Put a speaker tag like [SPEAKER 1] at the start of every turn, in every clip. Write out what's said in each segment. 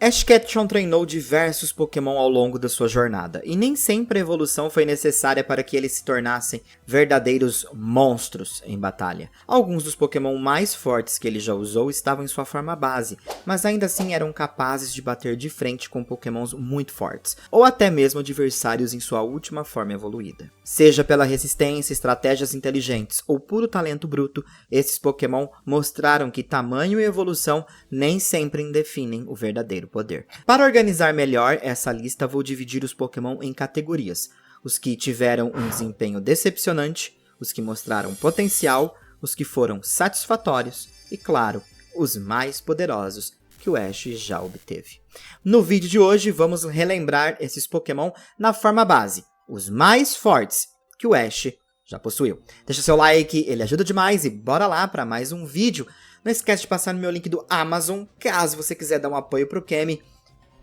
[SPEAKER 1] Ash Ketchum treinou diversos Pokémon ao longo da sua jornada, e nem sempre a evolução foi necessária para que eles se tornassem verdadeiros monstros em batalha. Alguns dos Pokémon mais fortes que ele já usou estavam em sua forma base, mas ainda assim eram capazes de bater de frente com Pokémons muito fortes, ou até mesmo adversários em sua última forma evoluída. Seja pela resistência, estratégias inteligentes ou puro talento bruto, esses Pokémon mostraram que tamanho e evolução nem sempre definem o verdadeiro poder. Para organizar melhor essa lista, vou dividir os Pokémon em categorias. Os que tiveram um desempenho decepcionante, os que mostraram potencial, os que foram satisfatórios e, claro, os mais poderosos que o Ash já obteve. No vídeo de hoje, vamos relembrar esses Pokémon na forma base, os mais fortes que o Ash já possuiu. Deixa seu like, ele ajuda demais e bora lá para mais um vídeo. Não esquece de passar no meu link do Amazon, caso você quiser dar um apoio pro Kemi.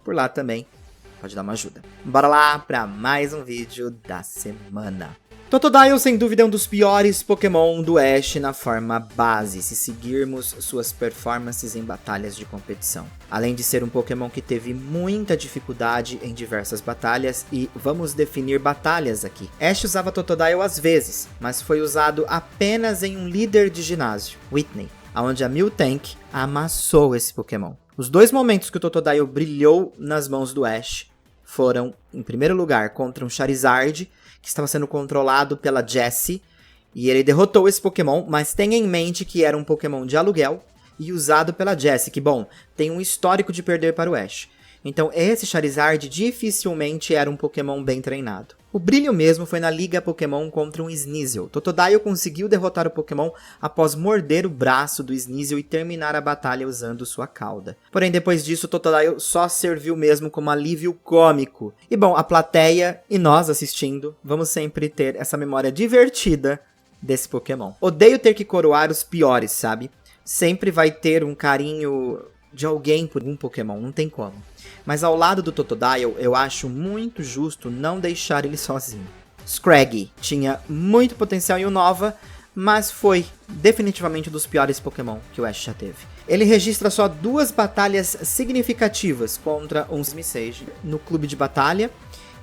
[SPEAKER 1] Por lá também pode dar uma ajuda. Bora lá para mais um vídeo da semana. Totodile, sem dúvida, é um dos piores Pokémon do Ash na forma base, se seguirmos suas performances em batalhas de competição. Além de ser um Pokémon que teve muita dificuldade em diversas batalhas, e vamos definir batalhas aqui. Ash usava Totodile às vezes, mas foi usado apenas em um líder de ginásio, Whitney, onde a Miltank amassou esse Pokémon. Os dois momentos que o Totodile brilhou nas mãos do Ash foram, em primeiro lugar, contra um Charizard, que estava sendo controlado pela Jessie, e ele derrotou esse Pokémon, mas tenha em mente que era um Pokémon de aluguel e usado pela Jessie, que, bom, tem um histórico de perder para o Ash. Então esse Charizard dificilmente era um Pokémon bem treinado. O brilho mesmo foi na Liga Pokémon contra um Sneasel. Totodile conseguiu derrotar o Pokémon após morder o braço do Sneasel e terminar a batalha usando sua cauda. Porém, depois disso, Totodile só serviu mesmo como alívio cômico. E bom, a plateia e nós assistindo, vamos sempre ter essa memória divertida desse Pokémon. Odeio ter que coroar os piores, sabe? Sempre vai ter um carinho de alguém por um Pokémon, não tem como. Mas ao lado do Totodile, eu acho muito justo não deixar ele sozinho. Scraggy tinha muito potencial em Unova, mas foi definitivamente um dos piores Pokémon que o Ash já teve. Ele registra só 2 batalhas significativas contra um Smisage no clube de batalha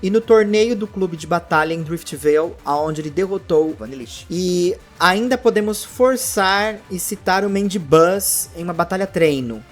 [SPEAKER 1] e no torneio do clube de batalha em Driftvale, onde ele derrotou o Vanillish. E ainda podemos forçar e citar o Mandibuzz em uma batalha treino,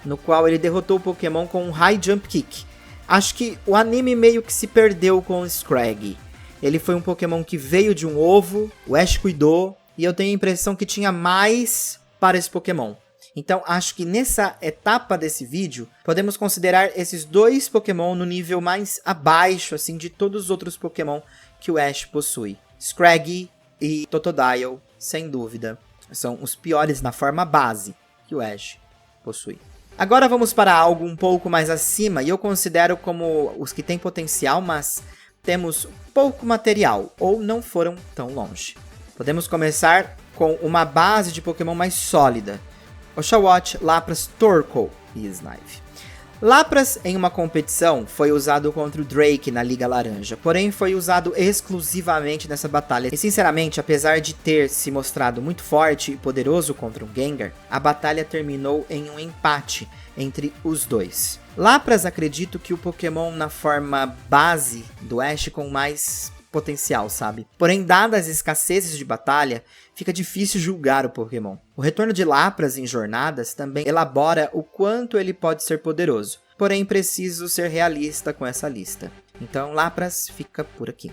[SPEAKER 1] no qual ele derrotou o Pokémon com um High Jump Kick. Acho que o anime meio que se perdeu com o Scraggy. Ele foi um Pokémon que veio de um ovo, o Ash cuidou, e eu tenho a impressão que tinha mais para esse Pokémon. Então acho que nessa etapa desse vídeo, podemos considerar esses 2 Pokémon no nível mais abaixo assim, de todos os outros Pokémon que o Ash possui. Scraggy e Totodile, sem dúvida, são os piores na forma base que o Ash possui. Agora vamos para algo um pouco mais acima, e eu considero como os que têm potencial, mas temos pouco material, ou não foram tão longe. Podemos começar com uma base de Pokémon mais sólida: Oshawott, Lapras, Torkoal e Snipe. Lapras, em uma competição, foi usado contra o Drake na Liga Laranja, porém foi usado exclusivamente nessa batalha. E sinceramente, apesar de ter se mostrado muito forte e poderoso contra um Gengar, a batalha terminou em um empate entre os dois. Lapras, acredito que o Pokémon na forma base do Ash com mais potencial, sabe? Porém, dadas as escassezes de batalha, fica difícil julgar o Pokémon. O retorno de Lapras em jornadas também elabora o quanto ele pode ser poderoso. Porém, preciso ser realista com essa lista. Então, Lapras fica por aqui.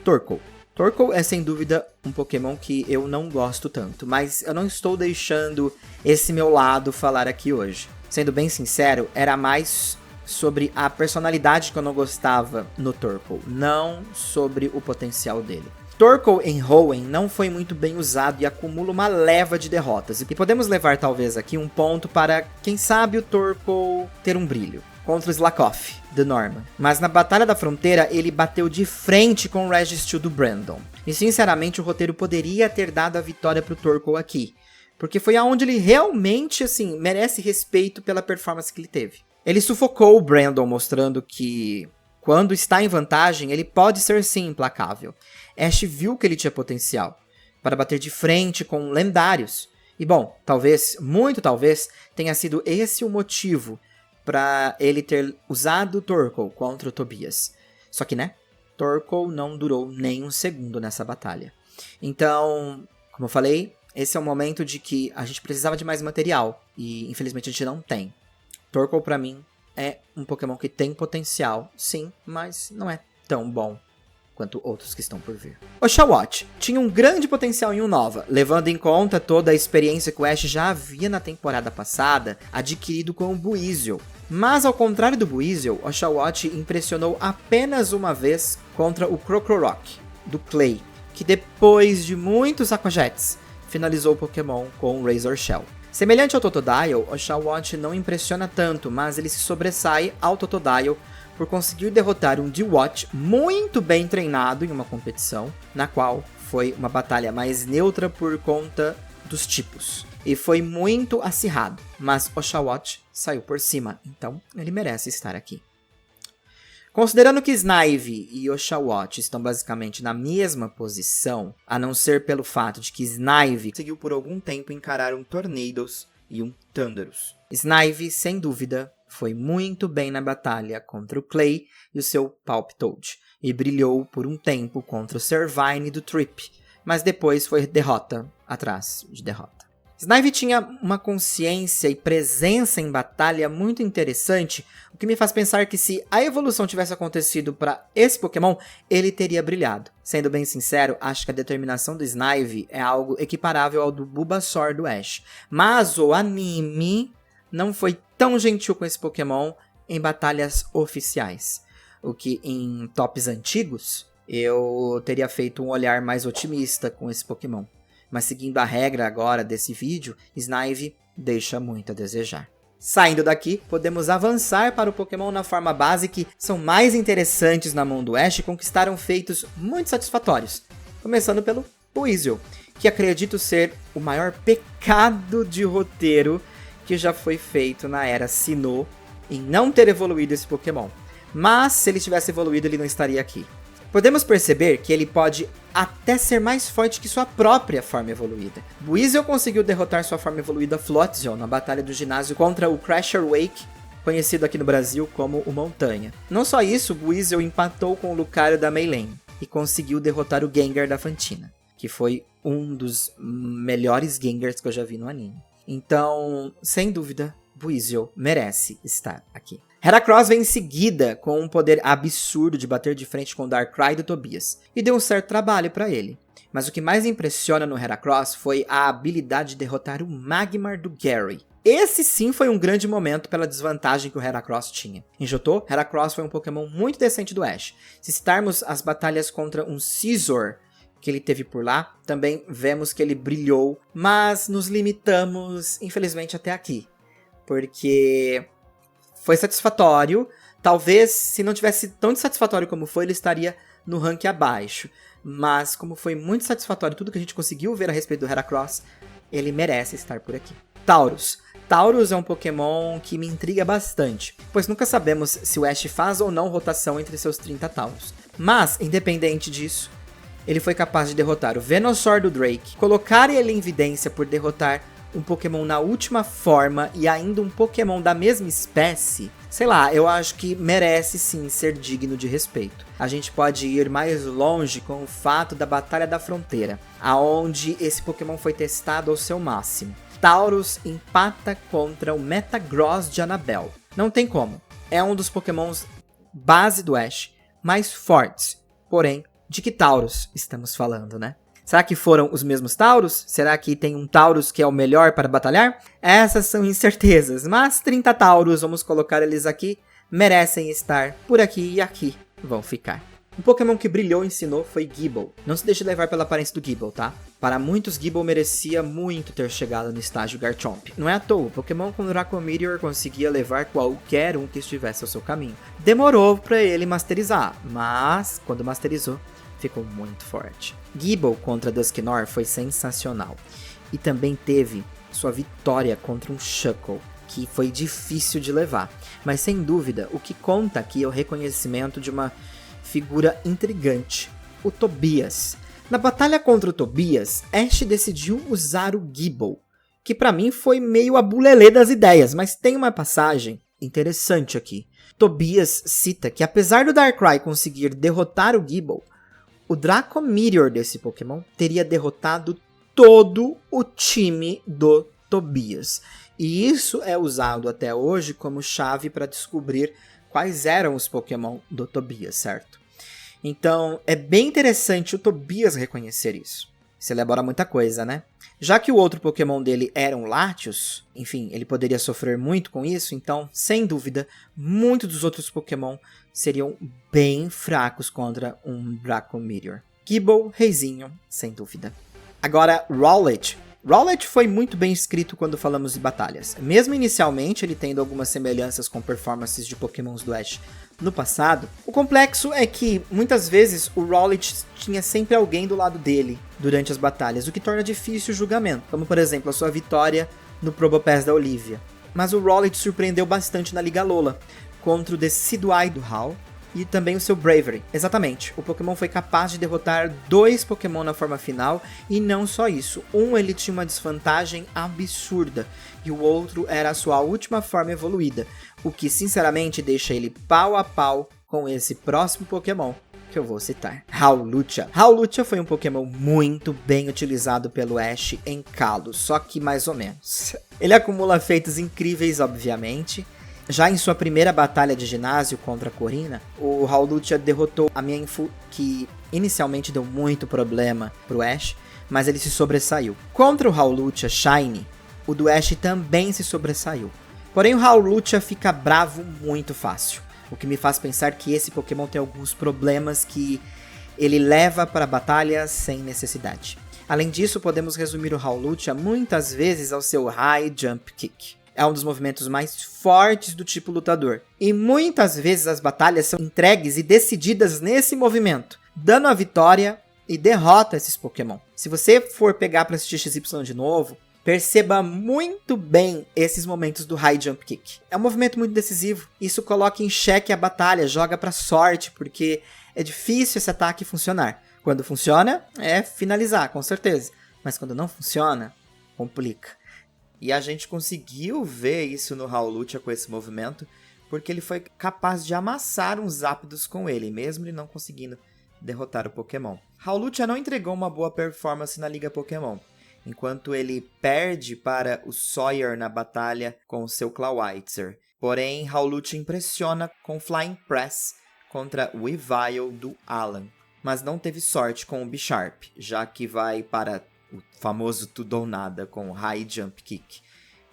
[SPEAKER 1] Torkoal. Torkoal é sem dúvida um Pokémon que eu não gosto tanto, mas eu não estou deixando esse meu lado falar aqui hoje. Sendo bem sincero, era mais sobre a personalidade que eu não gostava no Torkoal, não sobre o potencial dele. Torkoal em Hoenn não foi muito bem usado e acumula uma leva de derrotas. E podemos levar talvez aqui um ponto para, quem sabe, o Torkoal ter um brilho contra o Slakoth, do Norman. Mas na Batalha da Fronteira ele bateu de frente com o Registeel do Brandon. E sinceramente o roteiro poderia ter dado a vitória para o Torkoal aqui, porque foi aonde ele realmente assim merece respeito pela performance que ele teve. Ele sufocou o Brandon, mostrando que, quando está em vantagem, ele pode ser sim implacável. Ash viu que ele tinha potencial para bater de frente com lendários. E bom, talvez, muito talvez, tenha sido esse o motivo para ele ter usado Torkoal contra o Tobias. Só que, né, Torkoal não durou nem um segundo nessa batalha. Então, como eu falei, esse é o momento de que a gente precisava de mais material, e infelizmente a gente não tem. Torkoal, pra mim, é um Pokémon que tem potencial, sim, mas não é tão bom quanto outros que estão por vir. Oshawott tinha um grande potencial em Unova, levando em conta toda a experiência que o Ash já havia na temporada passada adquirido com o Buizel. Mas ao contrário do Buizel, Oshawott impressionou apenas uma vez contra o Krokorok, do Clay, que depois de muitos Aquajets, finalizou o Pokémon com o Razor Shell. Semelhante ao Totodile, Oshawott não impressiona tanto, mas ele se sobressai ao Totodile por conseguir derrotar um Dewott muito bem treinado em uma competição, na qual foi uma batalha mais neutra por conta dos tipos. E foi muito acirrado, mas Oshawott saiu por cima, então ele merece estar aqui. Considerando que Snivy e Oshawott estão basicamente na mesma posição, a não ser pelo fato de que Snivy conseguiu por algum tempo encarar um Tornadus e um Thundurus. Snivy, sem dúvida, foi muito bem na batalha contra o Clay e o seu Palpitoad, e brilhou por um tempo contra o Servine do Trip, mas depois foi derrota atrás de derrota. Snivy tinha uma consciência e presença em batalha muito interessante, o que me faz pensar que se a evolução tivesse acontecido para esse Pokémon, ele teria brilhado. Sendo bem sincero, acho que a determinação do Snivy é algo equiparável ao do Bulbasaur do Ash, mas o anime não foi tão gentil com esse Pokémon em batalhas oficiais, o que em tops antigos eu teria feito um olhar mais otimista com esse Pokémon. Mas seguindo a regra agora desse vídeo, Snivy deixa muito a desejar. Saindo daqui, podemos avançar para o Pokémon na forma base que são mais interessantes na mão do Ash e conquistaram feitos muito satisfatórios. Começando pelo Buizel, que acredito ser o maior pecado de roteiro que já foi feito na era Sinnoh em não ter evoluído esse Pokémon. Mas se ele tivesse evoluído, ele não estaria aqui. Podemos perceber que ele pode até ser mais forte que sua própria forma evoluída. Buizel conseguiu derrotar sua forma evoluída Floatzel na batalha do ginásio contra o Crasher Wake, conhecido aqui no Brasil como o Montanha. Não só isso, Buizel empatou com o Lucario da Meilane e conseguiu derrotar o Gengar da Fantina, que foi um dos melhores Gengars que eu já vi no anime. Então, sem dúvida, Buizel merece estar aqui. Heracross vem em seguida com um poder absurdo de bater de frente com o Darkrai do Tobias, e deu um certo trabalho para ele. Mas o que mais impressiona no Heracross foi a habilidade de derrotar o Magmar do Gary. Esse sim foi um grande momento pela desvantagem que o Heracross tinha. Em Johto, Heracross foi um Pokémon muito decente do Ash. Se citarmos as batalhas contra um Scizor que ele teve por lá, também vemos que ele brilhou, mas nos limitamos, infelizmente, até aqui. Porque foi satisfatório, talvez se não tivesse tão satisfatório como foi, ele estaria no ranking abaixo. Mas como foi muito satisfatório tudo que a gente conseguiu ver a respeito do Heracross, ele merece estar por aqui. Taurus. Taurus é um Pokémon que me intriga bastante, pois nunca sabemos se o Ash faz ou não rotação entre seus 30 Taurus. Mas, independente disso, ele foi capaz de derrotar o Venusaur do Drake, colocar ele em evidência por derrotar um Pokémon na última forma e ainda um Pokémon da mesma espécie. Sei lá, eu acho que merece sim ser digno de respeito. A gente pode ir mais longe com o fato da Batalha da Fronteira, aonde esse Pokémon foi testado ao seu máximo. Taurus empata contra o Metagross de Annabelle. Não tem como. É um dos Pokémons base do Ash mais fortes. Porém, de que Taurus estamos falando, né? Será que foram os mesmos Taurus? Será que tem um Taurus que é o melhor para batalhar? Essas são incertezas, mas 30 Taurus, vamos colocar eles aqui, merecem estar por aqui e aqui vão ficar. Um Pokémon que brilhou e ensinou foi Gible. Não se deixe levar pela aparência do Gible, tá? Para muitos, Gible merecia muito ter chegado no estágio Garchomp. Não é à toa, o Pokémon com Draco Meteor conseguia levar qualquer um que estivesse ao seu caminho. Demorou para ele masterizar, mas quando masterizou, ficou muito forte. Gible contra Dusknoir foi sensacional. E também teve sua vitória contra um Shuckle, que foi difícil de levar. Mas sem dúvida, o que conta aqui é o reconhecimento de uma figura intrigante, o Tobias. Na batalha contra o Tobias, Ash decidiu usar o Gible, que pra mim foi meio a bulelê das ideias, mas tem uma passagem interessante aqui. Tobias cita que apesar do Darkrai conseguir derrotar o Gible, o Draco Meteor desse Pokémon teria derrotado todo o time do Tobias. E isso é usado até hoje como chave para descobrir quais eram os Pokémon do Tobias, certo? Então, é bem interessante o Tobias reconhecer isso. Isso elabora muita coisa, né? Já que o outro Pokémon dele era um Latios, enfim, ele poderia sofrer muito com isso, então, sem dúvida, muitos dos outros Pokémon seriam bem fracos contra um Draco Meteor. Gible, reizinho, sem dúvida. Agora, Rowlet. Rowlet foi muito bem escrito quando falamos de batalhas. Mesmo inicialmente ele tendo algumas semelhanças com performances de Pokémons do Ash no passado, o complexo é que, muitas vezes, o Rowlet tinha sempre alguém do lado dele durante as batalhas, o que torna difícil o julgamento, como por exemplo a sua vitória no Probopass da Olivia. Mas o Rowlet surpreendeu bastante na Liga Alola, contra o Decidueye do HAL, e também o seu Bravery. Exatamente, o Pokémon foi capaz de derrotar 2 Pokémon na forma final, e não só isso, um ele tinha uma desvantagem absurda, e o outro era a sua última forma evoluída, o que sinceramente deixa ele pau a pau com esse próximo Pokémon que eu vou citar, Hawlucha. Hawlucha foi um Pokémon muito bem utilizado pelo Ash em Kalos, só que mais ou menos. Ele acumula feitos incríveis, obviamente. Já em sua primeira batalha de ginásio contra a Corina, o Hawlucha derrotou a Mienfoo, que inicialmente deu muito problema pro Ash, mas ele se sobressaiu. Contra o Hawlucha Shiny, o do Ash também se sobressaiu. Porém o Hawlucha fica bravo muito fácil, o que me faz pensar que esse Pokémon tem alguns problemas que ele leva para a batalha sem necessidade. Além disso, podemos resumir o Hawlucha muitas vezes ao seu High Jump Kick. É um dos movimentos mais fortes do tipo lutador. E muitas vezes as batalhas são entregues e decididas nesse movimento, dando a vitória e derrota esses Pokémon. Se você for pegar para assistir XY de novo, perceba muito bem esses momentos do High Jump Kick. É um movimento muito decisivo. Isso coloca em xeque a batalha, joga para sorte, porque é difícil esse ataque funcionar. Quando funciona, é finalizar, com certeza. Mas quando não funciona, complica. E a gente conseguiu ver isso no Hawlucha com esse movimento, porque ele foi capaz de amassar uns Zapdos com ele, mesmo ele não conseguindo derrotar o Pokémon. Hawlucha não entregou uma boa performance na Liga Pokémon, enquanto ele perde para o Sawyer na batalha com o seu Clawitzer. Porém, Hawlucha impressiona com Flying Press contra o Weavile do Alan, mas não teve sorte com o Bisharp, já que vai para o famoso tudo ou nada com o High Jump Kick,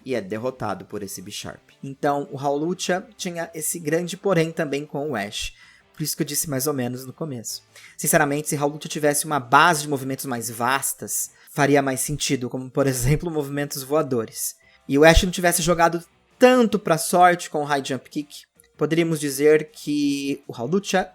[SPEAKER 1] e é derrotado por esse Bisharp. Então, o Hawlucha tinha esse grande porém também com o Ash. Por isso que eu disse mais ou menos no começo. Sinceramente, se Hawlucha tivesse uma base de movimentos mais vastas, faria mais sentido, como por exemplo, movimentos voadores. E o Ash não tivesse jogado tanto pra sorte com o High Jump Kick, poderíamos dizer que o Hawlucha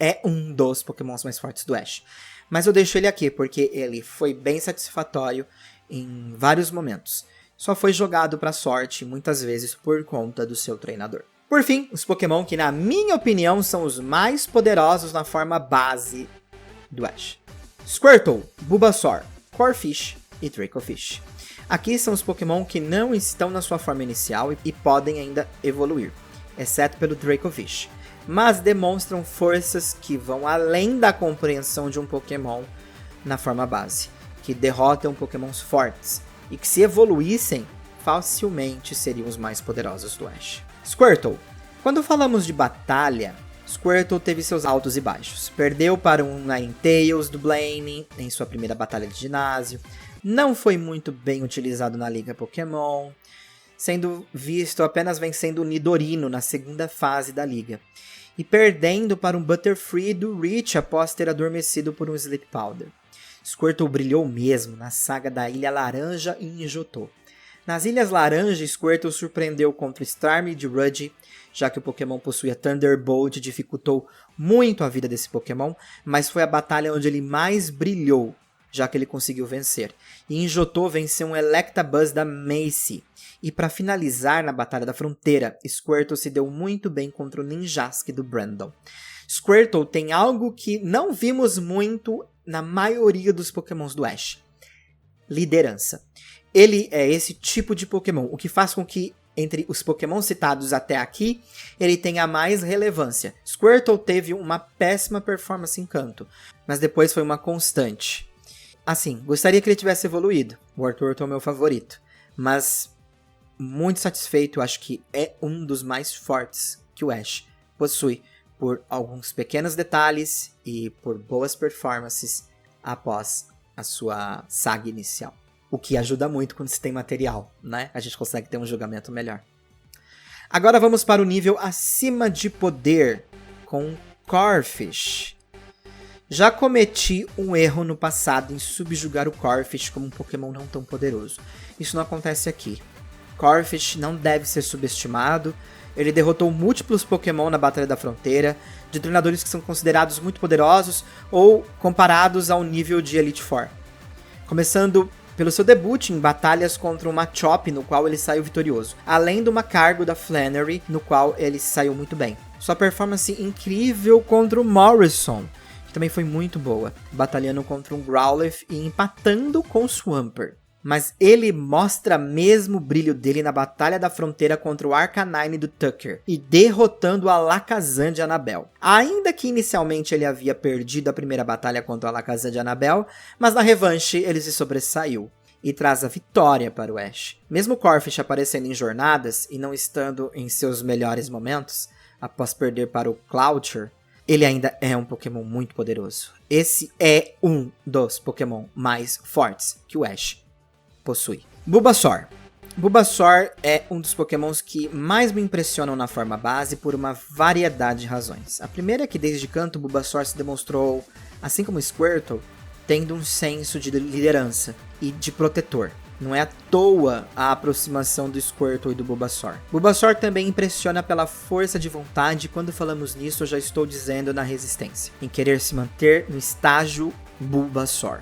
[SPEAKER 1] é um dos Pokémons mais fortes do Ash. Mas eu deixo ele aqui porque ele foi bem satisfatório em vários momentos. Só foi jogado para sorte muitas vezes por conta do seu treinador. Por fim, os Pokémon que na minha opinião são os mais poderosos na forma base do Ash. Squirtle, Bulbasaur, Corphish e Dracofish. Aqui são os Pokémon que não estão na sua forma inicial e podem ainda evoluir, exceto pelo Dracofish, mas demonstram forças que vão além da compreensão de um Pokémon na forma base, que derrotam Pokémons fortes, e que se evoluíssem, facilmente seriam os mais poderosos do Ash. Squirtle. Quando falamos de batalha, Squirtle teve seus altos e baixos. Perdeu para um Ninetales do Blaine em sua primeira batalha de ginásio, não foi muito bem utilizado na Liga Pokémon, sendo visto apenas vencendo o Nidorino na segunda fase da liga, e perdendo para um Butterfree do Reach após ter adormecido por um Sleep Powder. Squirtle brilhou mesmo na saga da Ilha Laranja e em Johto. Nas Ilhas Laranja, Squirtle surpreendeu contra Starmie de Rudge, já que o Pokémon possuía Thunderbolt e dificultou muito a vida desse Pokémon, mas foi a batalha onde ele mais brilhou, já que ele conseguiu vencer. E em Johto venceu um Electabuzz da Macy. E para finalizar na Batalha da Fronteira, Squirtle se deu muito bem contra o Ninjask do Brandon. Squirtle tem algo que não vimos muito na maioria dos Pokémons do Ash: liderança. Ele é esse tipo de Pokémon, o que faz com que entre os Pokémon citados até aqui, ele tem a mais relevância. Squirtle teve uma péssima performance em Kanto, mas depois foi uma constante. Assim, gostaria que ele tivesse evoluído. O Wartortle é o meu favorito, mas muito satisfeito, acho que é um dos mais fortes que o Ash possui, por alguns pequenos detalhes e por boas performances após a sua saga inicial. O que ajuda muito quando se tem material, né? A gente consegue ter um julgamento melhor. Agora vamos para o nível acima de poder, com Corphish. Já cometi um erro no passado em subjugar o Corphish como um Pokémon não tão poderoso. Isso não acontece aqui. Corphish não deve ser subestimado. Ele derrotou múltiplos Pokémon na Batalha da Fronteira, de treinadores que são considerados muito poderosos ou comparados ao nível de Elite Four. Começando pelo seu debut em batalhas contra o Machop, no qual ele saiu vitorioso, além do Macargo da Flannery, no qual ele saiu muito bem. Sua performance incrível contra o Morrison, que também foi muito boa, batalhando contra um Growlithe e empatando com o Swampert. Mas ele mostra mesmo o brilho dele na Batalha da Fronteira contra o Arcanine do Tucker e derrotando o Alakazam de Annabelle. Ainda que inicialmente ele havia perdido a primeira batalha contra o Alakazam de Annabelle, mas na revanche ele se sobressaiu e traz a vitória para o Ash. Mesmo Corphish aparecendo em jornadas e não estando em seus melhores momentos, após perder para o Cloudcher, ele ainda é um Pokémon muito poderoso. Esse é um dos Pokémon mais fortes que o Ash possui. Bulbasaur. Bulbasaur é um dos Pokémons que mais me impressionam na forma base por uma variedade de razões. A primeira é que desde Kanto, Bulbasaur se demonstrou, assim como Squirtle, tendo um senso de liderança e de protetor. Não é à toa a aproximação do Squirtle e do Bulbasaur. Bulbasaur também impressiona pela força de vontade. Quando falamos nisso, eu já estou dizendo na resistência, em querer se manter no estágio Bulbasaur.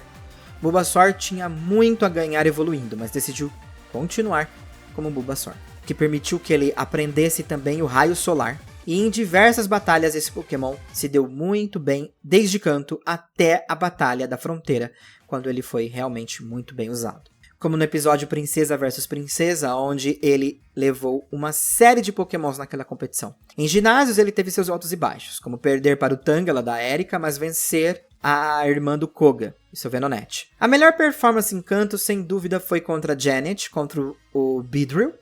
[SPEAKER 1] Bulbasaur tinha muito a ganhar evoluindo, mas decidiu continuar como Bulbasaur, que permitiu que ele aprendesse também o raio solar. E em diversas batalhas esse Pokémon se deu muito bem, desde Kanto até a Batalha da Fronteira, quando ele foi realmente muito bem usado. Como no episódio Princesa vs Princesa, onde ele levou uma série de Pokémons naquela competição. Em ginásios ele teve seus altos e baixos, como perder para o Tangela da Erika, mas vencer a irmã do Koga, e seu Venonat. A melhor performance em Kanto, sem dúvida, foi contra a Janet, contra o Beedrill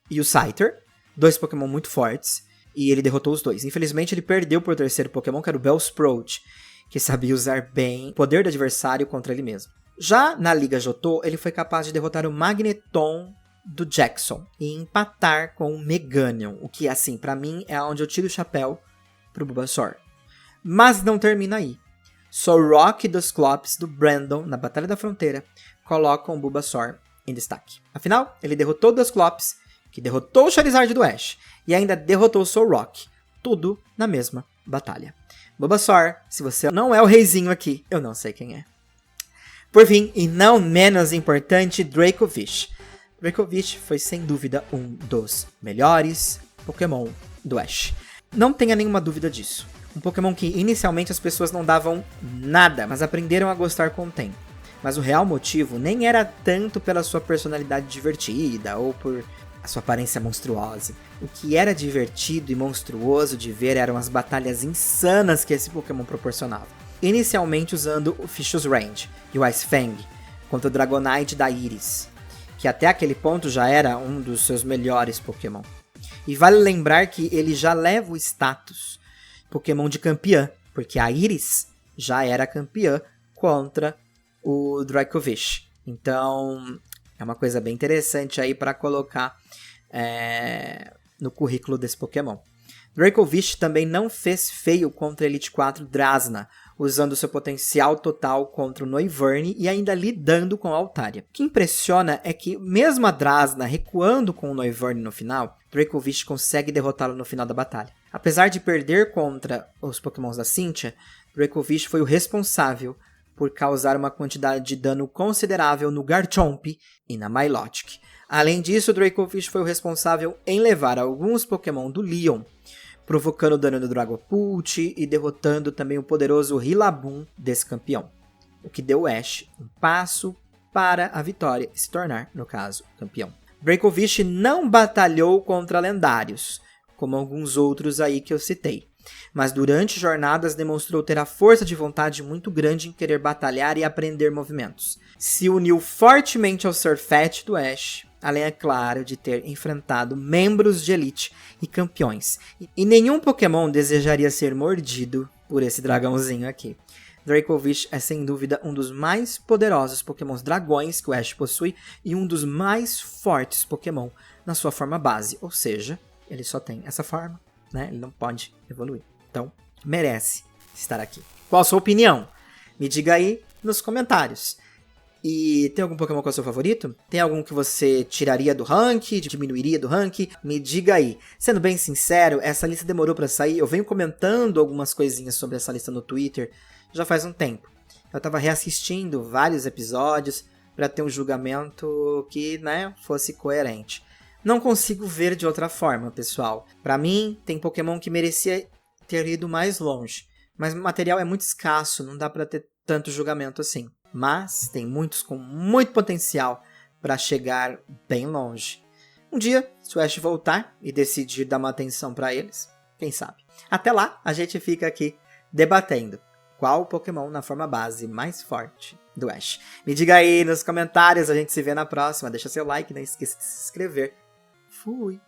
[SPEAKER 1] e o Scyther, dois Pokémon muito fortes, e ele derrotou os dois. Infelizmente ele perdeu por terceiro Pokémon, que era o Bellsprout, que sabia usar bem o poder do adversário contra ele mesmo. Já na Liga Johto, ele foi capaz de derrotar o Magneton do Jackson e empatar com o Meganium, o que, assim, pra mim é onde eu tiro o chapéu pro Bulbasaur. Mas não termina aí. Solrock dos Clops do Brandon, na Batalha da Fronteira, colocam o Bulbasaur em destaque. Afinal, ele derrotou o Dusclops, que derrotou o Charizard do Ash, e ainda derrotou o Solrock, tudo na mesma batalha. Bulbasaur, se você não é o reizinho aqui, eu não sei quem é. Por fim, e não menos importante, Dracovish. Dracovish foi sem dúvida um dos melhores Pokémon do Ash. Não tenha nenhuma dúvida disso. Um Pokémon que inicialmente as pessoas não davam nada, mas aprenderam a gostar com o tempo. Mas o real motivo nem era tanto pela sua personalidade divertida ou por a sua aparência monstruosa. O que era divertido e monstruoso de ver eram as batalhas insanas que esse Pokémon proporcionava. Inicialmente usando o Fischl Range e o Ice Fang contra o Dragonite da Iris, que até aquele ponto já era um dos seus melhores Pokémon. E vale lembrar que ele já leva o status Pokémon de campeã, porque a Iris já era campeã contra o Dracovish. Então, é uma coisa bem interessante aí para colocar no currículo desse Pokémon. Dracovish também não fez feio contra a Elite 4 Drasna, usando seu potencial total contra o Noivern e ainda lidando com a Altaria. O que impressiona é que, mesmo a Drasna recuando com o Noivern no final, Dracovish consegue derrotá-lo no final da batalha. Apesar de perder contra os Pokémons da Cynthia, Dracovish foi o responsável por causar uma quantidade de dano considerável no Garchomp e na Milotic. Além disso, Dracovish foi o responsável em levar alguns Pokémon do Leon, provocando dano no Dragapult e derrotando também o poderoso Rillaboom desse campeão, o que deu Ash um passo para a vitória e se tornar, no caso, campeão. Dracovish não batalhou contra lendários, como alguns outros aí que eu citei. Mas durante jornadas demonstrou ter a força de vontade muito grande em querer batalhar e aprender movimentos. Se uniu fortemente ao Surfet do Ash, além, é claro, de ter enfrentado membros de elite e campeões. E nenhum Pokémon desejaria ser mordido por esse dragãozinho aqui. Dracovish é sem dúvida um dos mais poderosos Pokémons dragões que o Ash possui e um dos mais fortes Pokémon na sua forma base, ou seja, ele só tem essa forma, né? Ele não pode evoluir. Então, merece estar aqui. Qual a sua opinião? Me diga aí nos comentários. E tem algum Pokémon que é o seu favorito? Tem algum que você tiraria do ranking, diminuiria do ranking? Me diga aí. Sendo bem sincero, essa lista demorou pra sair. Eu venho comentando algumas coisinhas sobre essa lista no Twitter já faz um tempo. Eu tava reassistindo vários episódios pra ter um julgamento que, né, fosse coerente. Não consigo ver de outra forma, pessoal. Pra mim, tem Pokémon que merecia ter ido mais longe. Mas o material é muito escasso, não dá pra ter tanto julgamento assim. Mas tem muitos com muito potencial pra chegar bem longe. Um dia, se o Ash voltar e decidir dar uma atenção pra eles, quem sabe. Até lá, a gente fica aqui debatendo qual Pokémon na forma base mais forte do Ash. Me diga aí nos comentários, a gente se vê na próxima. Deixa seu like, não esqueça de se inscrever. Fui!